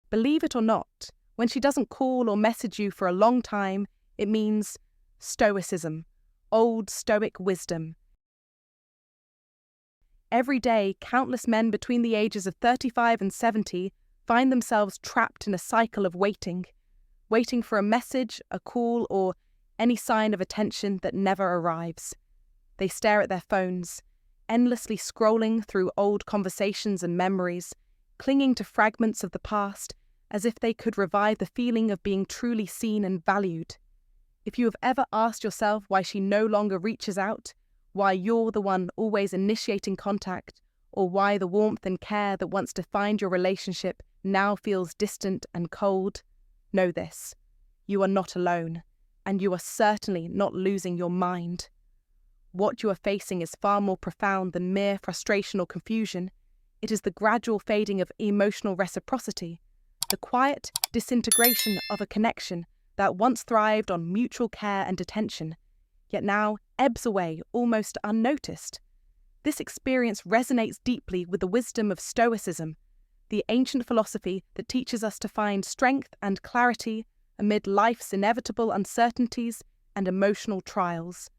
Believe it or not, when she doesn't call or message you for a long time, it means Stoicism, Old Stoic wisdom. Every day, countless men between the ages of 35 and 70 find themselves trapped in a cycle of waiting for a message, a call, or any sign of attention that never arrives. They stare at their phones, endlessly scrolling through old conversations and memories, clinging to fragments of the past as if they could revive the feeling of being truly seen and valued. If you have ever asked yourself why she no longer reaches out, why you're the one always initiating contact, or why the warmth and care that once defined your relationship now feels distant and cold, know this: you are not alone, and you are certainly not losing your mind. What you are facing is far more profound than mere frustration or confusion. It is the gradual fading of emotional reciprocity, the quiet disintegration of a connection that once thrived on mutual care and attention, yet now ebbs away almost unnoticed. This experience resonates deeply with the wisdom of Stoicism, the ancient philosophy that teaches us to find strength and clarity amid life's inevitable uncertainties and emotional trials.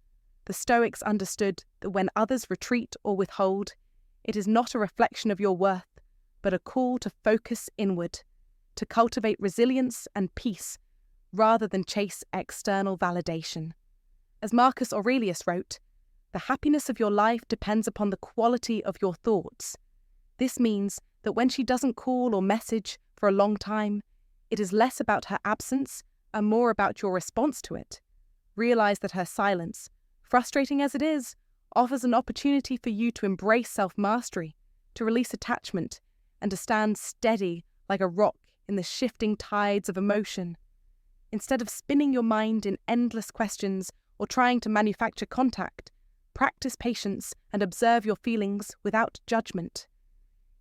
The Stoics understood that when others retreat or withhold, it is not a reflection of your worth, but a call to focus inward, to cultivate resilience and peace rather than chase external validation. As Marcus Aurelius wrote, "The happiness of your life depends upon the quality of your thoughts." This means that when she doesn't call or message for a long time, it is less about her absence and more about your response to it. Realize that her silence, frustrating as it is, offers an opportunity for you to embrace self-mastery, to release attachment, and to stand steady like a rock in the shifting tides of emotion. Instead of spinning your mind in endless questions or trying to manufacture contact, practice patience and observe your feelings without judgment.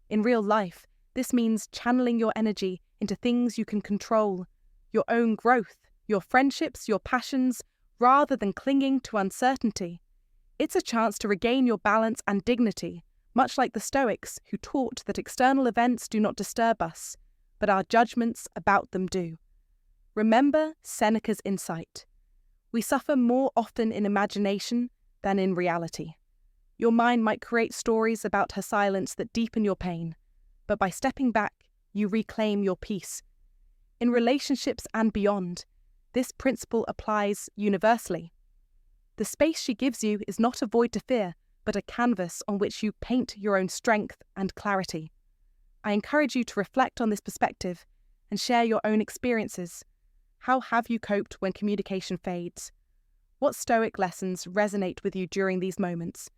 In real life, this means channeling your energy into things you can control, your own growth, your friendships, your passions, rather than clinging to uncertainty. It's a chance to regain your balance and dignity, much like the Stoics who taught that external events do not disturb us, but our judgments about them do. Remember Seneca's insight: we suffer more often in imagination than in reality. Your mind might create stories about her silence that deepen your pain, but by stepping back, you reclaim your peace. In relationships and beyond, this principle applies universally. The space she gives you is not a void to fear, but a canvas on which you paint your own strength and clarity. I encourage you to reflect on this perspective and share your own experiences. How have you coped when communication fades? What Stoic lessons resonate with you during these moments?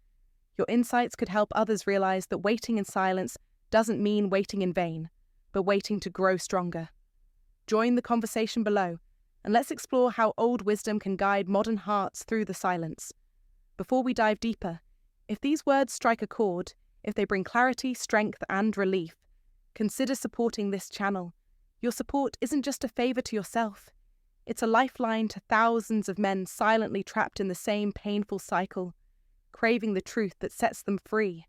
Your insights could help others realize that waiting in silence doesn't mean waiting in vain, but waiting to grow stronger. Join the conversation below, and let's explore how old wisdom can guide modern hearts through the silence. Before we dive deeper, if these words strike a chord, if they bring clarity, strength, and relief, consider supporting this channel. Your support isn't just a favor to yourself. It's a lifeline to thousands of men silently trapped in the same painful cycle, craving the truth that sets them free.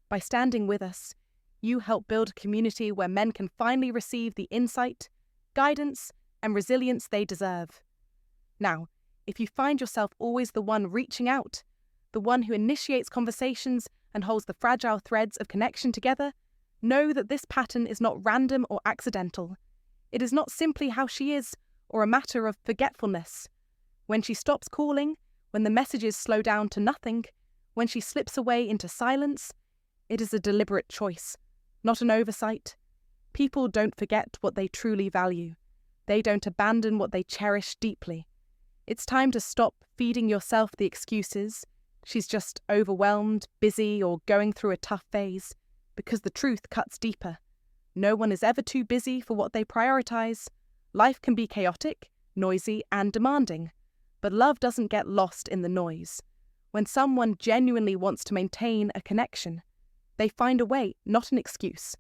By standing with us, you help build a community where men can finally receive the insight, guidance, and resilience they deserve. Now, if you find yourself always the one reaching out, the one who initiates conversations and holds the fragile threads of connection together, know that this pattern is not random or accidental. It is not simply how she is, or a matter of forgetfulness. When she stops calling, when the messages slow down to nothing, when she slips away into silence, it is a deliberate choice, not an oversight. People don't forget what they truly value. They don't abandon what they cherish deeply. It's time to stop feeding yourself the excuses. She's just overwhelmed, busy, or going through a tough phase, because the truth cuts deeper. No one is ever too busy for what they prioritize. Life can be chaotic, noisy, and demanding, but love doesn't get lost in the noise. When someone genuinely wants to maintain a connection, they find a way, not an excuse.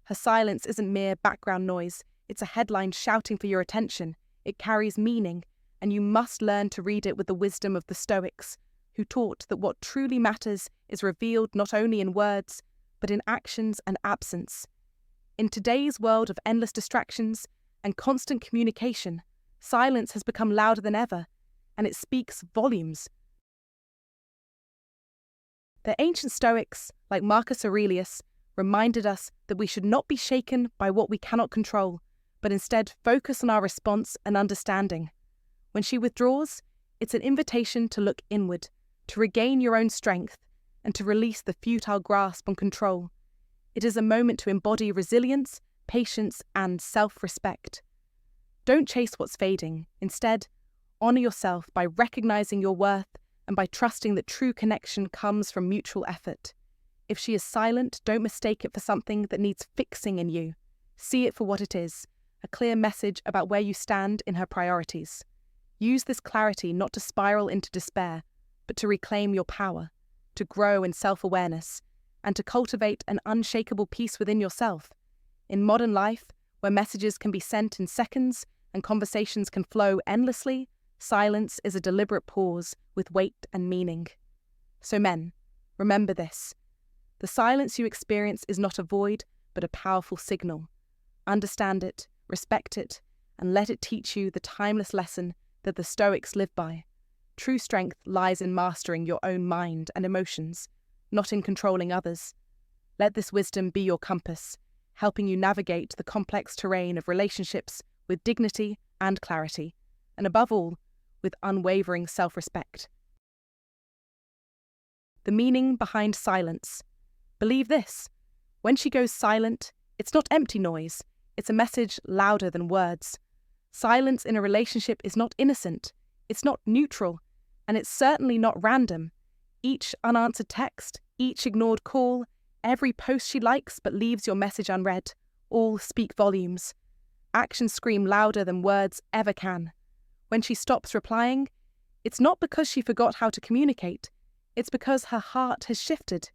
Her silence isn't mere background noise. It's a headline shouting for your attention. It carries meaning, and you must learn to read it with the wisdom of the Stoics, who taught that what truly matters is revealed not only in words, but in actions and absence. In today's world of endless distractions and constant communication, silence has become louder than ever, and it speaks volumes. The ancient Stoics, like Marcus Aurelius, reminded us that we should not be shaken by what we cannot control, but instead focus on our response and understanding. When she withdraws, it's an invitation to look inward, to regain your own strength, and to release the futile grasp on control. It is a moment to embody resilience, patience, and self-respect. Don't chase what's fading. Instead, honor yourself by recognizing your worth and by trusting that true connection comes from mutual effort. If she is silent, don't mistake it for something that needs fixing in you. See it for what it is, a clear message about where you stand in her priorities. Use this clarity not to spiral into despair, but to reclaim your power, to grow in self-awareness, and to cultivate an unshakable peace within yourself. In modern life, where messages can be sent in seconds and conversations can flow endlessly, silence is a deliberate pause with weight and meaning. So men, remember this. The silence you experience is not a void, but a powerful signal. Understand it, respect it, and let it teach you the timeless lesson that the Stoics live by. True strength lies in mastering your own mind and emotions, not in controlling others. Let this wisdom be your compass, helping you navigate the complex terrain of relationships with dignity and clarity, and above all, with unwavering self-respect. The meaning behind silence. Believe this. When she goes silent, it's not empty noise. It's a message louder than words. Silence in a relationship is not innocent. It's not neutral. And it's certainly not random. Each unanswered text, each ignored call, every post she likes but leaves your message unread, all speak volumes. Actions scream louder than words ever can. When she stops replying, it's not because she forgot how to communicate. It's because her heart has shifted.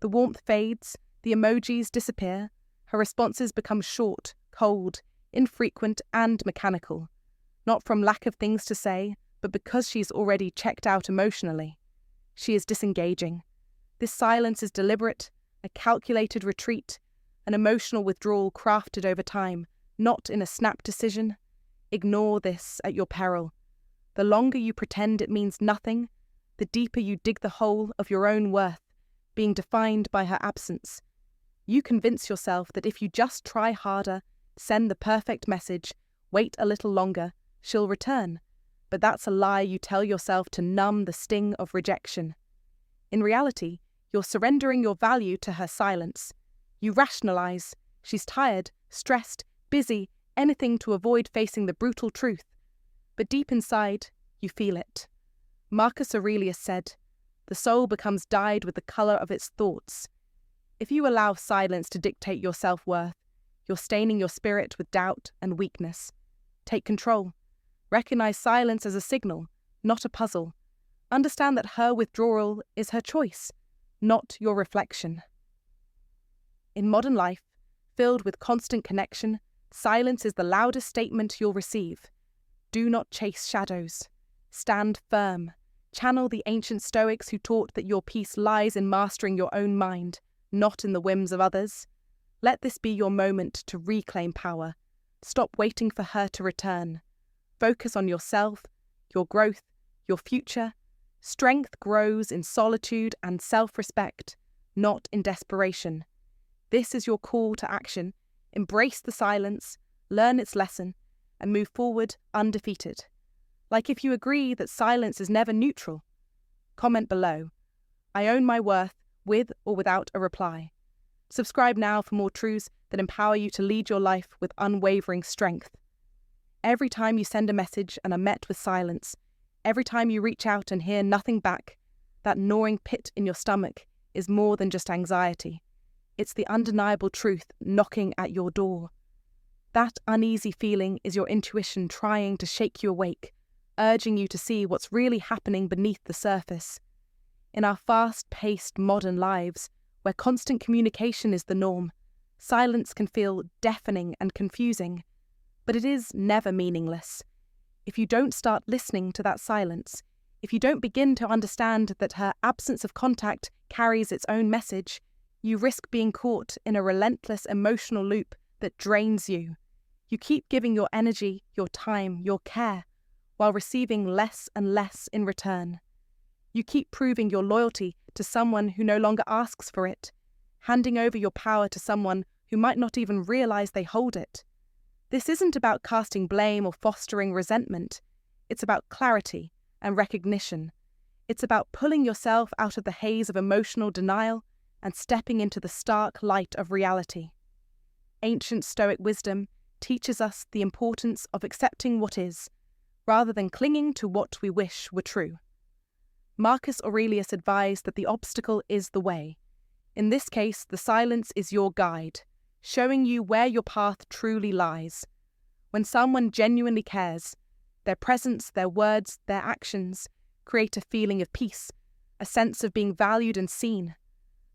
The warmth fades, the emojis disappear, her responses become short, cold, infrequent, and mechanical. Not from lack of things to say, but because she's already checked out emotionally. She is disengaging. This silence is deliberate, a calculated retreat, an emotional withdrawal crafted over time, not in a snap decision. Ignore this at your peril. The longer you pretend it means nothing, the deeper you dig the hole of your own worth, being defined by her absence. You convince yourself that if you just try harder, send the perfect message, wait a little longer, she'll return. But that's a lie you tell yourself to numb the sting of rejection. In reality, you're surrendering your value to her silence. You rationalize. She's tired, stressed, busy, anything to avoid facing the brutal truth. But deep inside, you feel it. Marcus Aurelius said, "The soul becomes dyed with the colour of its thoughts." If you allow silence to dictate your self-worth, you're staining your spirit with doubt and weakness. Take control. Recognize silence as a signal, not a puzzle. Understand that her withdrawal is her choice, not your reflection. In modern life, filled with constant connection, silence is the loudest statement you'll receive. Do not chase shadows. Stand firm. Channel the ancient Stoics who taught that your peace lies in mastering your own mind, not in the whims of others. Let this be your moment to reclaim power. Stop waiting for her to return. Focus on yourself, your growth, your future. Strength grows in solitude and self-respect, not in desperation. This is your call to action. Embrace the silence, learn its lesson, and move forward undefeated. Like if you agree that silence is never neutral. Comment below. I own my worth, with or without a reply. Subscribe now for more truths that empower you to lead your life with unwavering strength. Every time you send a message and are met with silence, every time you reach out and hear nothing back, that gnawing pit in your stomach is more than just anxiety. It's the undeniable truth knocking at your door. That uneasy feeling is your intuition trying to shake you awake, urging you to see what's really happening beneath the surface. In our fast-paced modern lives, where constant communication is the norm, silence can feel deafening and confusing, but it is never meaningless. If you don't start listening to that silence, if you don't begin to understand that her absence of contact carries its own message, You risk being caught in a relentless emotional loop that drains you. You keep giving your energy, your time, your care, while receiving less and less in return. You keep proving your loyalty to someone who no longer asks for it, handing over your power to someone who might not even realize they hold it. This isn't about casting blame or fostering resentment. It's about clarity and recognition. It's about pulling yourself out of the haze of emotional denial and stepping into the stark light of reality. Ancient Stoic wisdom teaches us the importance of accepting what is, rather than clinging to what we wish were true. Marcus Aurelius advised that the obstacle is the way. In this case, the silence is your guide, showing you where your path truly lies. When someone genuinely cares, their presence, their words, their actions create a feeling of peace, a sense of being valued and seen.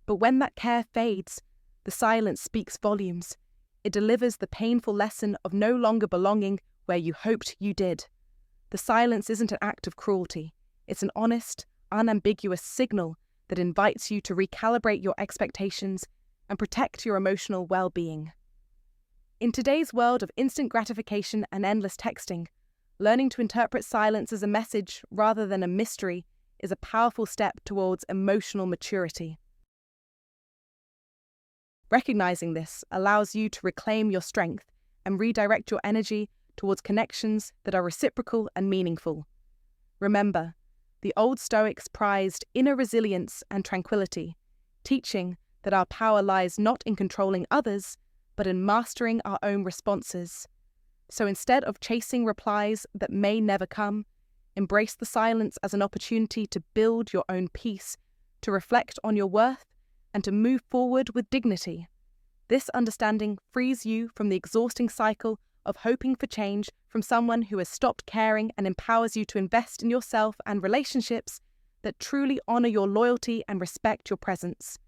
But when that care fades, the silence speaks volumes. It delivers the painful lesson of no longer belonging where you hoped you did. The silence isn't an act of cruelty. It's an honest, unambiguous signal that invites you to recalibrate your expectations and protect your emotional well-being. In today's world of instant gratification and endless texting, learning to interpret silence as a message rather than a mystery is a powerful step towards emotional maturity. Recognizing this allows you to reclaim your strength and redirect your energy towards connections that are reciprocal and meaningful. Remember, the Old Stoics prized inner resilience and tranquility, teaching that our power lies not in controlling others, but in mastering our own responses. So instead of chasing replies that may never come, embrace the silence as an opportunity to build your own peace, to reflect on your worth, and to move forward with dignity. This understanding frees you from the exhausting cycle of hoping for change from someone who has stopped caring, and empowers you to invest in yourself and relationships that truly honor your loyalty and respect your presence.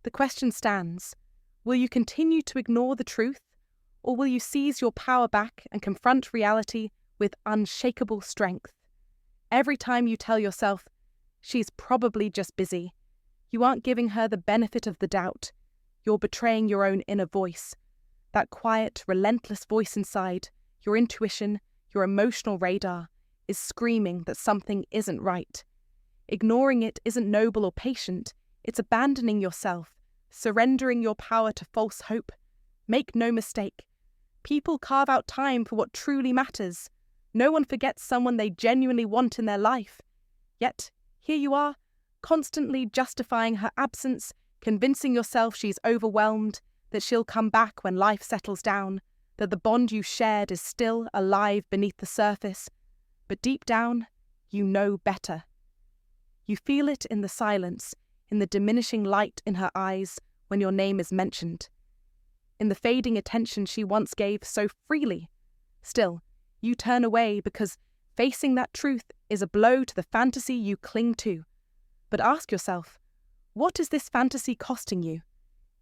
The question stands: will you continue to ignore the truth, or will you seize your power back and confront reality with unshakable strength? Every time you tell yourself, "She's probably just busy," you aren't giving her the benefit of the doubt. You're betraying your own inner voice. That quiet, relentless voice inside, your intuition, your emotional radar, is screaming that something isn't right. Ignoring it isn't noble or patient. It's abandoning yourself, surrendering your power to false hope. Make no mistake, people carve out time for what truly matters. No one forgets someone they genuinely want in their life. Yet, here you are, constantly justifying her absence, convincing yourself she's overwhelmed, that she'll come back when life settles down, that the bond you shared is still alive beneath the surface. But deep down, you know better. You feel it in the silence, in the diminishing light in her eyes when your name is mentioned, in the fading attention she once gave so freely. Still, you turn away because facing that truth is a blow to the fantasy you cling to. But ask yourself, what is this fantasy costing you?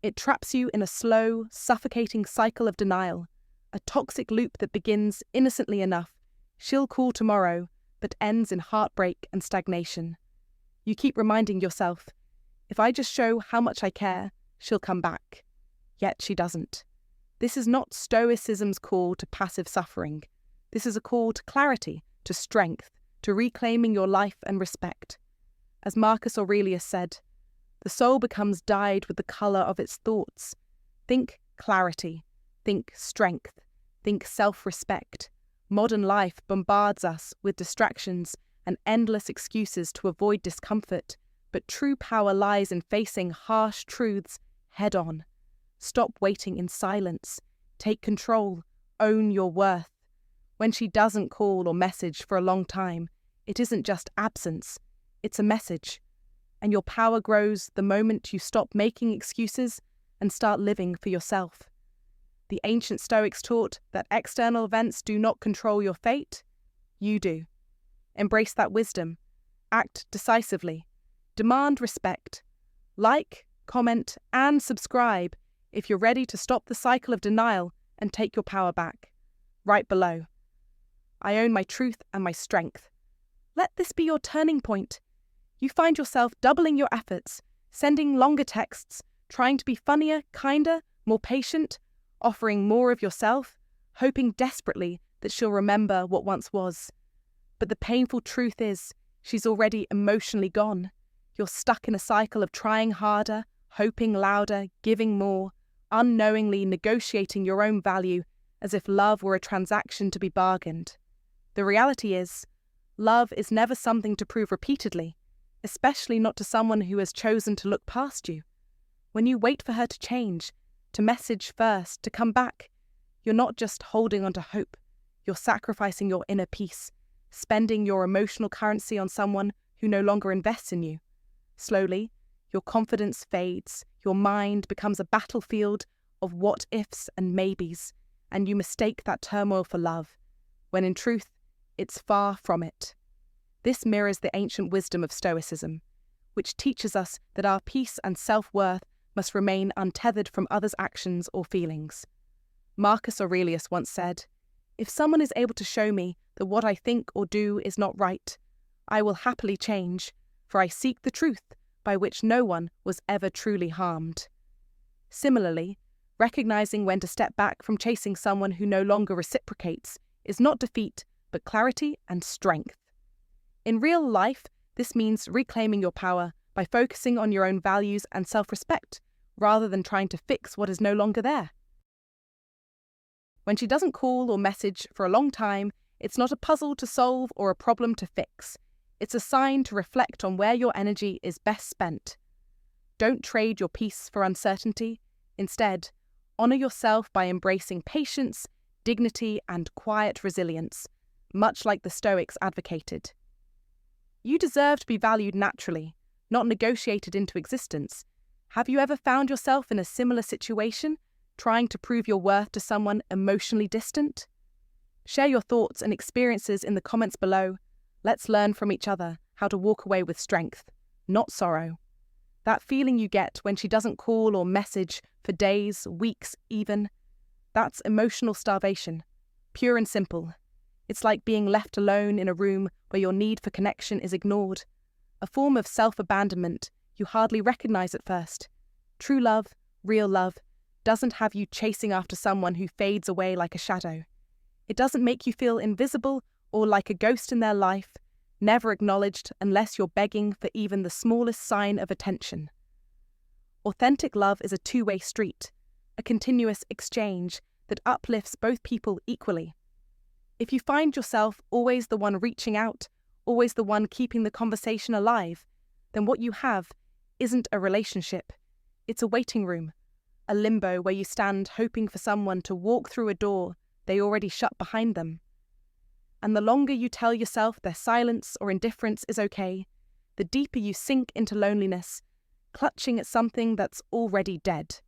It traps you in a slow, suffocating cycle of denial, a toxic loop that begins innocently enough, "She'll call tomorrow," but ends in heartbreak and stagnation. You keep reminding yourself, "If I just show how much I care, she'll come back." Yet she doesn't. This is not Stoicism's call to passive suffering. This is a call to clarity, to strength, to reclaiming your life and respect. As Marcus Aurelius said, the soul becomes dyed with the colour of its thoughts. Think clarity, think strength, think self-respect. Modern life bombards us with distractions and endless excuses to avoid discomfort, but true power lies in facing harsh truths head-on. Stop waiting in silence. Take control. Own your worth. When she doesn't call or message for a long time, it isn't just absence, it's a message. And your power grows the moment you stop making excuses and start living for yourself. The ancient Stoics taught that external events do not control your fate. You do. Embrace that wisdom. Act decisively. Demand respect. Like, comment, and subscribe if you're ready to stop the cycle of denial and take your power back. Right below. I own my truth and my strength. Let this be your turning point. You find yourself doubling your efforts, sending longer texts, trying to be funnier, kinder, more patient, offering more of yourself, hoping desperately that she'll remember what once was. But the painful truth is, she's already emotionally gone. You're stuck in a cycle of trying harder, hoping louder, giving more, unknowingly negotiating your own value as if love were a transaction to be bargained. The reality is, love is never something to prove repeatedly, especially not to someone who has chosen to look past you. When you wait for her to change, to message first, to come back, you're not just holding on to hope, you're sacrificing your inner peace, spending your emotional currency on someone who no longer invests in you. Slowly, your confidence fades, your mind becomes a battlefield of what-ifs and maybes, and you mistake that turmoil for love, when in truth, it's far from it. This mirrors the ancient wisdom of Stoicism, which teaches us that our peace and self-worth must remain untethered from others' actions or feelings. Marcus Aurelius once said, "If someone is able to show me that what I think or do is not right, I will happily change, for I seek the truth by which no one was ever truly harmed." Similarly, recognizing when to step back from chasing someone who no longer reciprocates is not defeat, but clarity and strength. In real life, this means reclaiming your power by focusing on your own values and self-respect, rather than trying to fix what is no longer there. When she doesn't call or message for a long time, it's not a puzzle to solve or a problem to fix. It's a sign to reflect on where your energy is best spent. Don't trade your peace for uncertainty. Instead, honor yourself by embracing patience, dignity, and quiet resilience, much like the Stoics advocated. You deserve to be valued naturally, not negotiated into existence. Have you ever found yourself in a similar situation, trying to prove your worth to someone emotionally distant? Share your thoughts and experiences in the comments below. Let's learn from each other how to walk away with strength, not sorrow. That feeling you get when she doesn't call or message for days, weeks even, that's emotional starvation, pure and simple. It's like being left alone in a room where your need for connection is ignored, a form of self-abandonment you hardly recognize at first. True love, real love, doesn't have you chasing after someone who fades away like a shadow. It doesn't make you feel invisible or like a ghost in their life, never acknowledged unless you're begging for even the smallest sign of attention. Authentic love is a two-way street, a continuous exchange that uplifts both people equally. If you find yourself always the one reaching out, always the one keeping the conversation alive, then what you have isn't a relationship. It's a waiting room, a limbo where you stand hoping for someone to walk through a door they already shut behind them. And the longer you tell yourself their silence or indifference is okay, the deeper you sink into loneliness, clutching at something that's already dead.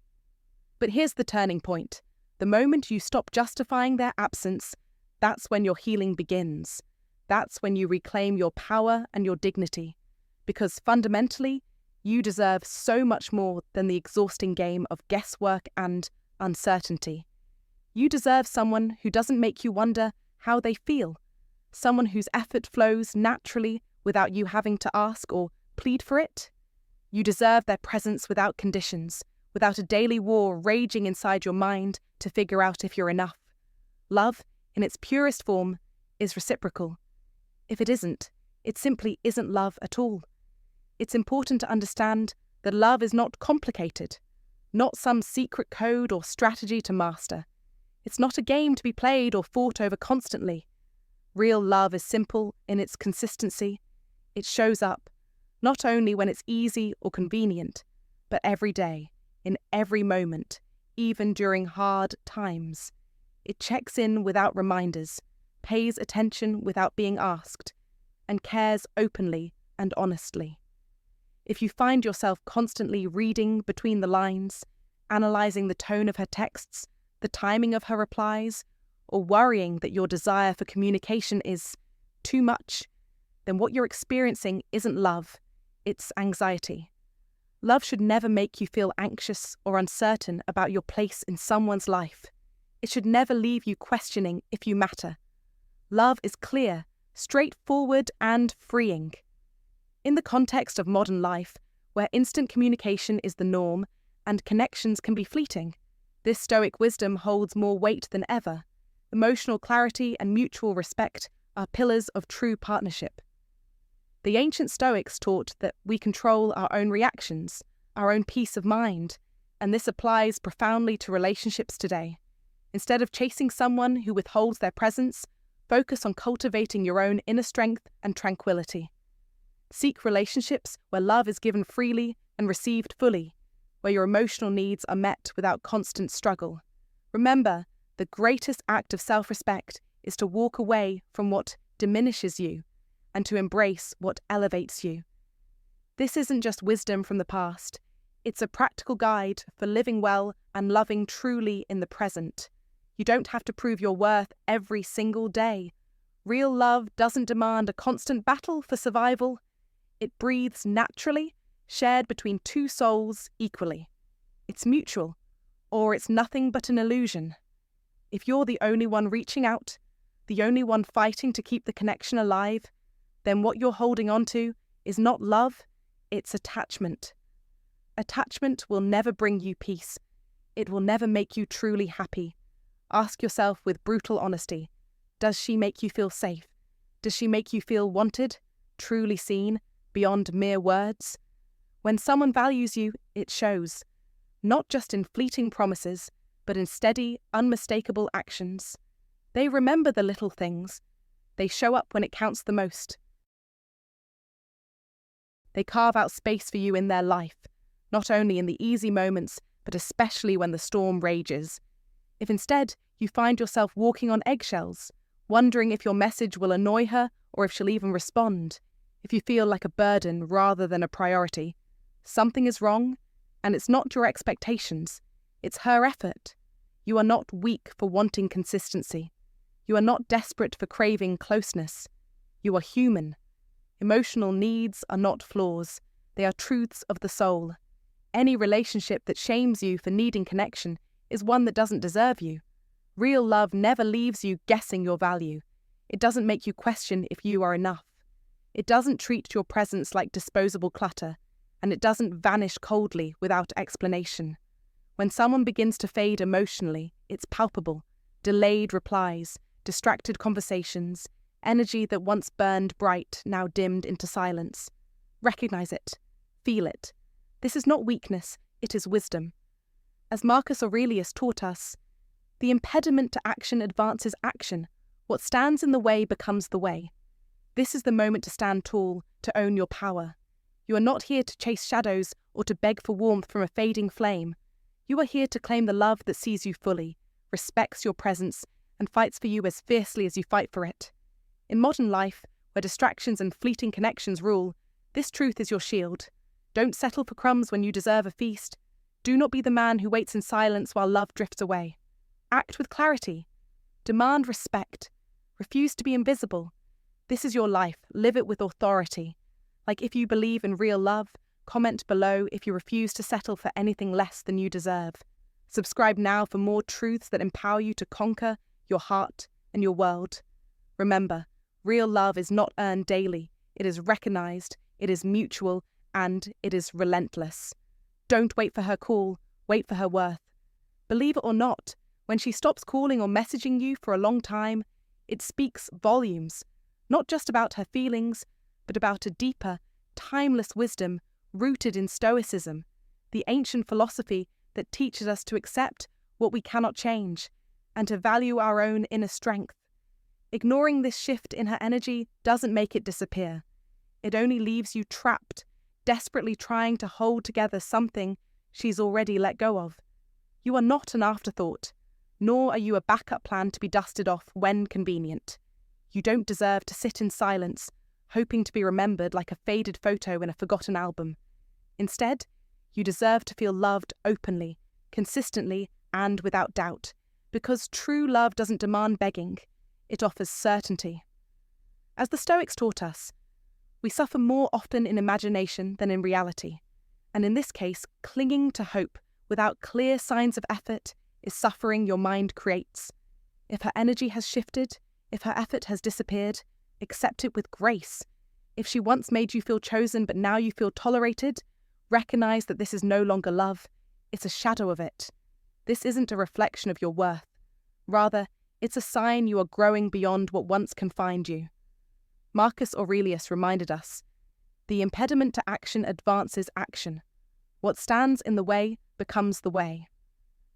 But here's the turning point. The moment you stop justifying their absence, that's when your healing begins. That's when you reclaim your power and your dignity. Because fundamentally, you deserve so much more than the exhausting game of guesswork and uncertainty. You deserve someone who doesn't make you wonder how they feel, someone whose effort flows naturally without you having to ask or plead for it. You deserve their presence without conditions, without a daily war raging inside your mind to figure out if you're enough. Love, in its purest form, is reciprocal. If it isn't, it simply isn't love at all. It's important to understand that love is not complicated, not some secret code or strategy to master. It's not a game to be played or fought over constantly. Real love is simple in its consistency. It shows up, not only when it's easy or convenient, but every day, in every moment, even during hard times. It checks in without reminders, pays attention without being asked, and cares openly and honestly. If you find yourself constantly reading between the lines, analysing the tone of her texts, the timing of her replies, or worrying that your desire for communication is too much, then what you're experiencing isn't love, it's anxiety. Love should never make you feel anxious or uncertain about your place in someone's life. It should never leave you questioning if you matter. Love is clear, straightforward, and freeing. In the context of modern life, where instant communication is the norm and connections can be fleeting. This Stoic wisdom holds more weight than ever. Emotional clarity and mutual respect are pillars of true partnership. The ancient Stoics taught that we control our own reactions, our own peace of mind, and this applies profoundly to relationships today. Instead of chasing someone who withholds their presence, focus on cultivating your own inner strength and tranquility. Seek relationships where love is given freely and received fully, where your emotional needs are met without constant struggle. Remember, the greatest act of self-respect is to walk away from what diminishes you and to embrace what elevates you. This isn't just wisdom from the past. It's a practical guide for living well and loving truly in the present. You don't have to prove your worth every single day. Real love doesn't demand a constant battle for survival. It breathes naturally, shared between two souls equally. It's mutual, or it's nothing but an illusion. If you're the only one reaching out, the only one fighting to keep the connection alive, then what you're holding on to is not love, it's attachment. Attachment will never bring you peace. It will never make you truly happy. Ask yourself with brutal honesty, does she make you feel safe? Does she make you feel wanted, truly seen, beyond mere words? When someone values you, it shows, not just in fleeting promises, but in steady, unmistakable actions. They remember the little things. They show up when it counts the most. They carve out space for you in their life, not only in the easy moments, but especially when the storm rages. If instead you find yourself walking on eggshells, wondering if your message will annoy her or if she'll even respond, if you feel like a burden rather than a priority, something is wrong, and it's not your expectations, it's her effort. You are not weak for wanting consistency. You are not desperate for craving closeness. You are human. Emotional needs are not flaws. They are truths of the soul. Any relationship that shames you for needing connection is one that doesn't deserve you. Real love never leaves you guessing your value. It doesn't make you question if you are enough. It doesn't treat your presence like disposable clutter, and it doesn't vanish coldly without explanation. When someone begins to fade emotionally, it's palpable. Delayed replies, distracted conversations, energy that once burned bright now dimmed into silence. Recognize it. Feel it. This is not weakness, it is wisdom. As Marcus Aurelius taught us, the impediment to action advances action. What stands in the way becomes the way. This is the moment to stand tall, to own your power. You are not here to chase shadows or to beg for warmth from a fading flame. You are here to claim the love that sees you fully, respects your presence, and fights for you as fiercely as you fight for it. In modern life, where distractions and fleeting connections rule, this truth is your shield. Don't settle for crumbs when you deserve a feast. Do not be the man who waits in silence while love drifts away. Act with clarity. Demand respect. Refuse to be invisible. This is your life. Live it with authority. Like if you believe in real love, comment below if you refuse to settle for anything less than you deserve. Subscribe now for more truths that empower you to conquer your heart and your world. Remember, real love is not earned daily. It is recognized, it is mutual, and it is relentless. Don't wait for her call, wait for her worth. Believe it or not, when she stops calling or messaging you for a long time, it speaks volumes, not just about her feelings, but about a deeper, timeless wisdom rooted in Stoicism, the ancient philosophy that teaches us to accept what we cannot change and to value our own inner strength. Ignoring this shift in her energy doesn't make it disappear. It only leaves you trapped, desperately trying to hold together something she's already let go of. You are not an afterthought, nor are you a backup plan to be dusted off when convenient. You don't deserve to sit in silence, hoping to be remembered like a faded photo in a forgotten album. Instead, you deserve to feel loved openly, consistently, and without doubt, because true love doesn't demand begging, it offers certainty. As the Stoics taught us, we suffer more often in imagination than in reality, and in this case, clinging to hope without clear signs of effort is suffering your mind creates. If her energy has shifted, if her effort has disappeared, accept it with grace. If she once made you feel chosen but now you feel tolerated, recognize that this is no longer love, it's a shadow of it. This isn't a reflection of your worth. Rather, it's a sign you are growing beyond what once confined you. Marcus Aurelius reminded us, the impediment to action advances action. What stands in the way becomes the way.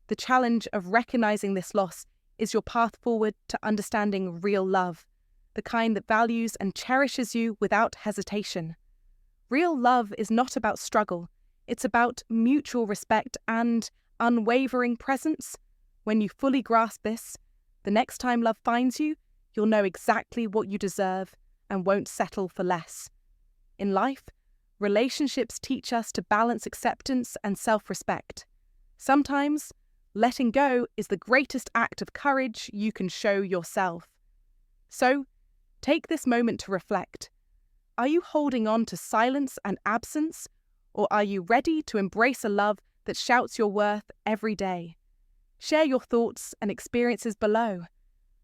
The challenge of recognizing this loss is your path forward to understanding real love, the kind that values and cherishes you without hesitation. Real love is not about struggle. It's about mutual respect and unwavering presence. When you fully grasp this, the next time love finds you, you'll know exactly what you deserve and won't settle for less. In life, relationships teach us to balance acceptance and self-respect. Sometimes, letting go is the greatest act of courage you can show yourself. So, take this moment to reflect. Are you holding on to silence and absence, or are you ready to embrace a love that shouts your worth every day? Share your thoughts and experiences below.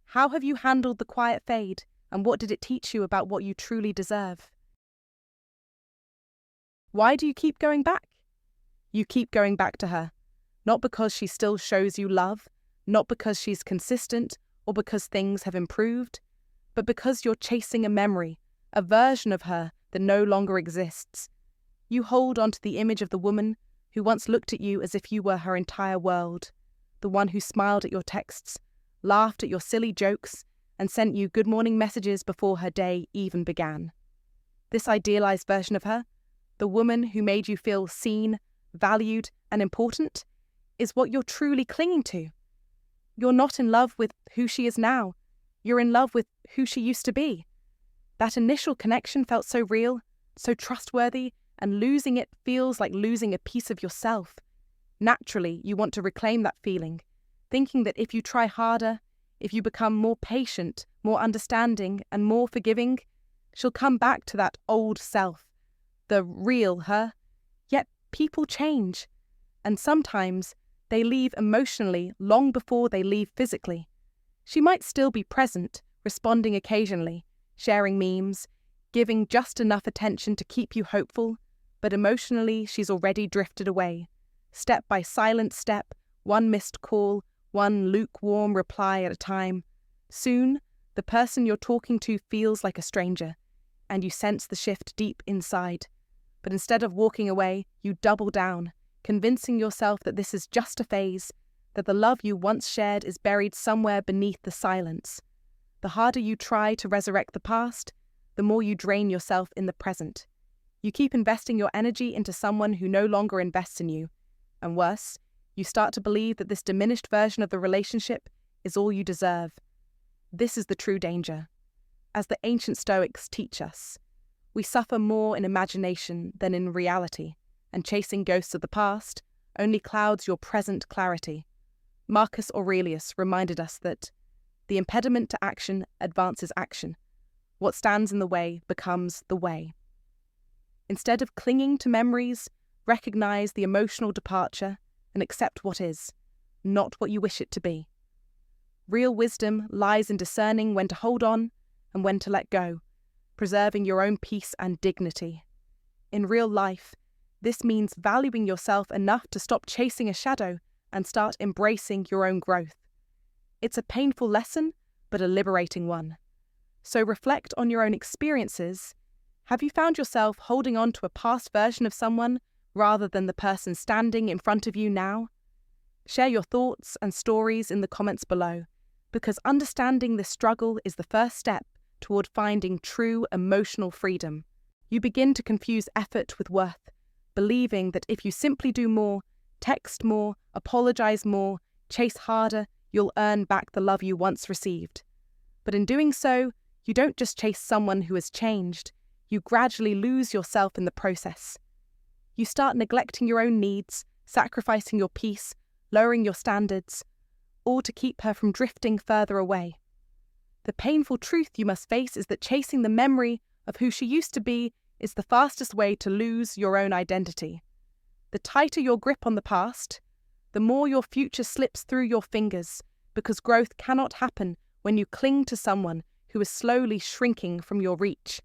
How have you handled the quiet fade, and what did it teach you about what you truly deserve? Why do you keep going back? You keep going back to her, not because she still shows you love, not because she's consistent or because things have improved, but because you're chasing a memory, a version of her that no longer exists. You hold onto the image of the woman who once looked at you as if you were her entire world, the one who smiled at your texts, laughed at your silly jokes, and sent you good morning messages before her day even began. This idealized version of her, the woman who made you feel seen, valued, and important, is what you're truly clinging to. You're not in love with who she is now. You're in love with who she used to be. That initial connection felt so real, so trustworthy, and losing it feels like losing a piece of yourself. Naturally, you want to reclaim that feeling, thinking that if you try harder, if you become more patient, more understanding, and more forgiving, she'll come back to that old self, the real her. Yet people change, and sometimes they leave emotionally long before they leave physically. She might still be present, responding occasionally, sharing memes, giving just enough attention to keep you hopeful, but emotionally she's already drifted away, step by silent step, one missed call, one lukewarm reply at a time. Soon, the person you're talking to feels like a stranger, and you sense the shift deep inside. But instead of walking away, you double down, convincing yourself that this is just a phase, that the love you once shared is buried somewhere beneath the silence. The harder you try to resurrect the past, the more you drain yourself in the present. You keep investing your energy into someone who no longer invests in you. And worse, you start to believe that this diminished version of the relationship is all you deserve. This is the true danger. As the ancient Stoics teach us, we suffer more in imagination than in reality, and chasing ghosts of the past only clouds your present clarity. Marcus Aurelius reminded us that the impediment to action advances action. What stands in the way becomes the way. Instead of clinging to memories, recognize the emotional departure and accept what is, not what you wish it to be. Real wisdom lies in discerning when to hold on and when to let go, preserving your own peace and dignity. In real life, this means valuing yourself enough to stop chasing a shadow and start embracing your own growth. It's a painful lesson, but a liberating one. So reflect on your own experiences. Have you found yourself holding on to a past version of someone rather than the person standing in front of you now? Share your thoughts and stories in the comments below, because understanding this struggle is the first step toward finding true emotional freedom. You begin to confuse effort with worth, believing that if you simply do more, text more, apologize more, chase harder, you'll earn back the love you once received. But in doing so, you don't just chase someone who has changed, you gradually lose yourself in the process. You start neglecting your own needs, sacrificing your peace, lowering your standards, all to keep her from drifting further away. The painful truth you must face is that chasing the memory of who she used to be is the fastest way to lose your own identity. The tighter your grip on the past, the more your future slips through your fingers, because growth cannot happen when you cling to someone who is slowly shrinking from your reach.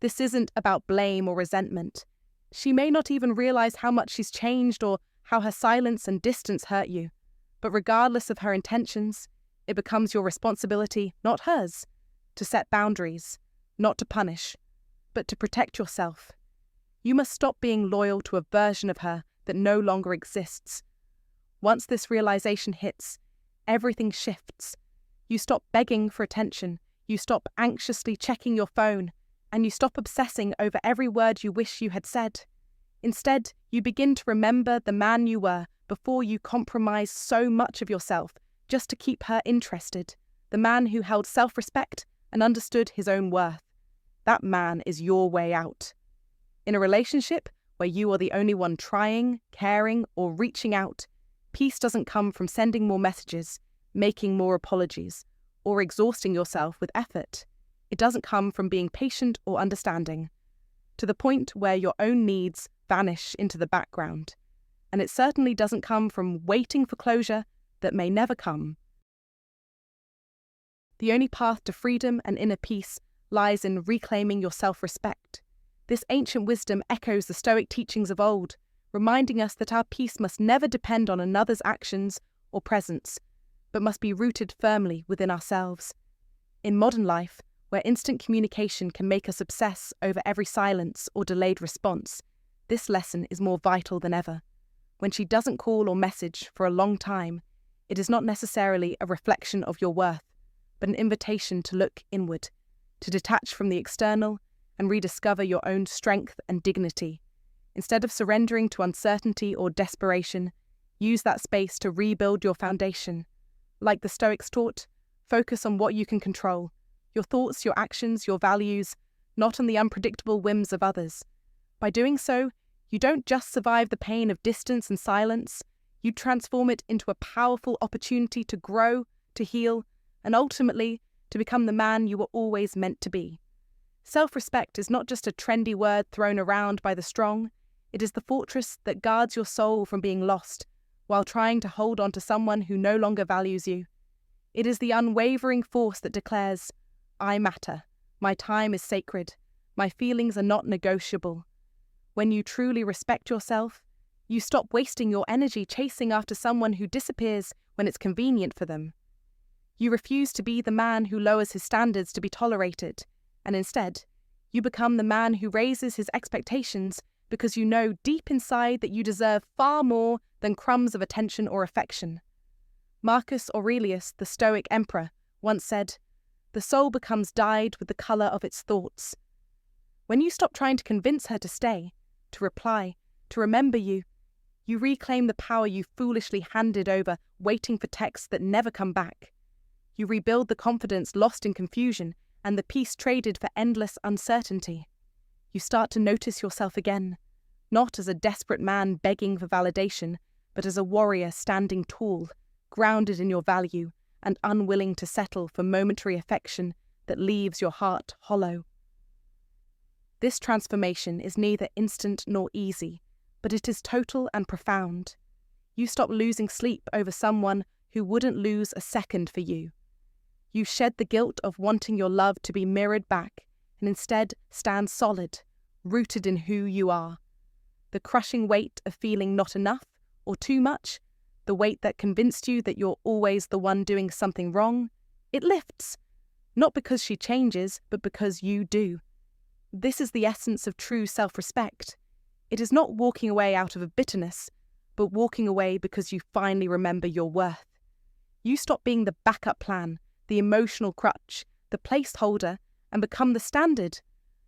This isn't about blame or resentment. She may not even realize how much she's changed or how her silence and distance hurt you. But regardless of her intentions, it becomes your responsibility, not hers, to set boundaries, not to punish, but to protect yourself. You must stop being loyal to a version of her that no longer exists. Once this realization hits, everything shifts. You stop begging for attention, you stop anxiously checking your phone, and you stop obsessing over every word you wish you had said. Instead, you begin to remember the man you were before you compromised so much of yourself just to keep her interested, the man who held self-respect and understood his own worth. That man is your way out. In a relationship where you are the only one trying, caring, or reaching out, peace doesn't come from sending more messages, making more apologies, or exhausting yourself with effort. It doesn't come from being patient or understanding, to the point where your own needs vanish into the background. And it certainly doesn't come from waiting for closure that may never come. The only path to freedom and inner peace lies in reclaiming your self-respect. This ancient wisdom echoes the Stoic teachings of old, reminding us that our peace must never depend on another's actions or presence, but must be rooted firmly within ourselves. In modern life, where instant communication can make us obsess over every silence or delayed response, this lesson is more vital than ever. When she doesn't call or message for a long time, it is not necessarily a reflection of your worth, but an invitation to look inward, to detach from the external and rediscover your own strength and dignity. Instead of surrendering to uncertainty or desperation, use that space to rebuild your foundation. Like the Stoics taught, focus on what you can control, your thoughts, your actions, your values, not on the unpredictable whims of others. By doing so, you don't just survive the pain of distance and silence, you transform it into a powerful opportunity to grow, to heal, and ultimately, to become the man you were always meant to be. Self-respect is not just a trendy word thrown around by the strong, it is the fortress that guards your soul from being lost, while trying to hold on to someone who no longer values you. It is the unwavering force that declares, I matter, my time is sacred, my feelings are not negotiable. When you truly respect yourself, you stop wasting your energy chasing after someone who disappears when it's convenient for them. You refuse to be the man who lowers his standards to be tolerated, and instead, you become the man who raises his expectations because you know deep inside that you deserve far more than crumbs of attention or affection. Marcus Aurelius, the Stoic emperor, once said, "The soul becomes dyed with the colour of its thoughts." When you stop trying to convince her to stay, to reply, to remember you, you reclaim the power you foolishly handed over, waiting for texts that never come back. You rebuild the confidence lost in confusion and the peace traded for endless uncertainty. You start to notice yourself again, not as a desperate man begging for validation, but as a warrior standing tall, grounded in your value, and unwilling to settle for momentary affection that leaves your heart hollow. This transformation is neither instant nor easy, but it is total and profound. You stop losing sleep over someone who wouldn't lose a second for you. You shed the guilt of wanting your love to be mirrored back, and instead stand solid, rooted in who you are. The crushing weight of feeling not enough or too much, the weight that convinced you that you're always the one doing something wrong, it lifts. Not because she changes, but because you do. This is the essence of true self-respect. It is not walking away out of a bitterness, but walking away because you finally remember your worth. You stop being the backup plan, the emotional crutch, the placeholder, and become the standard,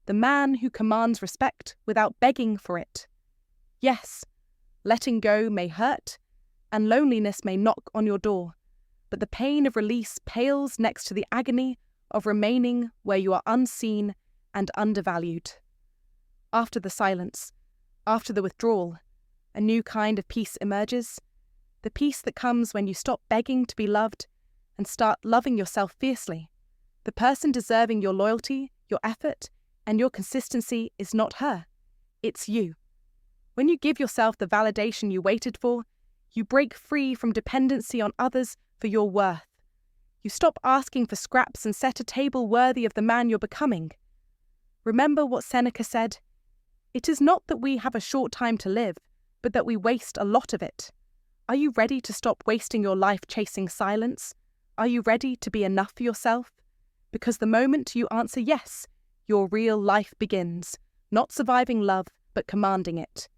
the man who commands respect without begging for it. Yes, letting go may hurt, and loneliness may knock on your door, but the pain of release pales next to the agony of remaining where you are unseen and undervalued. After the silence, after the withdrawal, a new kind of peace emerges, the peace that comes when you stop begging to be loved and start loving yourself fiercely. The person deserving your loyalty, your effort, and your consistency is not her, it's you. When you give yourself the validation you waited for, you break free from dependency on others for your worth. You stop asking for scraps and set a table worthy of the man you're becoming. Remember what Seneca said, "It is not that we have a short time to live, but that we waste a lot of it. Are you ready to stop wasting your life chasing silence? Are you ready to be enough for yourself? Because the moment you answer yes, your real life begins, not surviving love, but commanding it.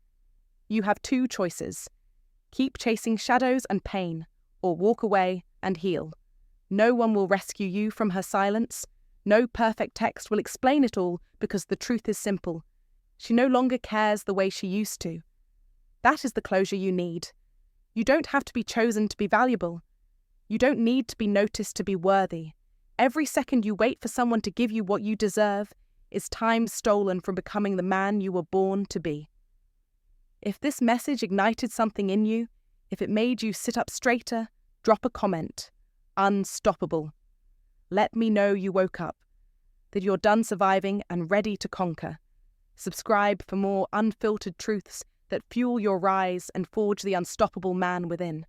You have two choices. Keep chasing shadows and pain, or walk away and heal. No one will rescue you from her silence. No perfect text will explain it all, because the truth is simple. She no longer cares the way she used to. That is the closure you need. You don't have to be chosen to be valuable. You don't need to be noticed to be worthy. Every second you wait for someone to give you what you deserve is time stolen from becoming the man you were born to be. If this message ignited something in you, if it made you sit up straighter, drop a comment. Unstoppable. Let me know you woke up, that you're done surviving and ready to conquer. Subscribe for more unfiltered truths that fuel your rise and forge the unstoppable man within.